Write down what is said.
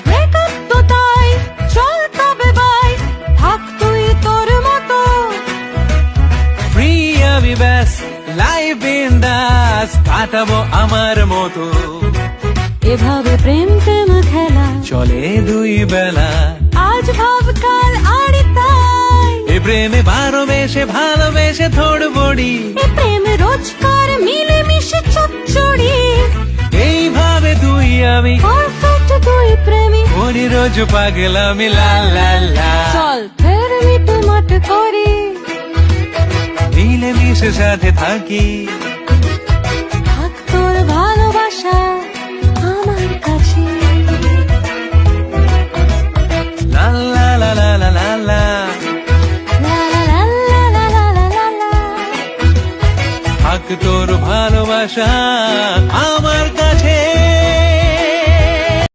Breakup তো তাই, চল তবে বাই, থাক তুই তোর মতো। ফ্রি আমি ব্যাস, লাইফ বিন্দাস কাটাবো আমার মতো। এভাবে প্রেম প্রেম খেলা চলে দুই বেলা, আজ ভাব কাল আড়ি তাই। এ প্রেমে ভালোবেসে ভালোবেসে থোড় বড়ি, এ প্রেম রোজকার মিলে মিশে চচ্চড়ি। এইভাবে তুই আমি পারফেক্ট দুই প্রেমী, করি রোজ পাগলামি লা লা লা। চল ফের মিটমাট করি, মিলে মিশে সাথে থাকি।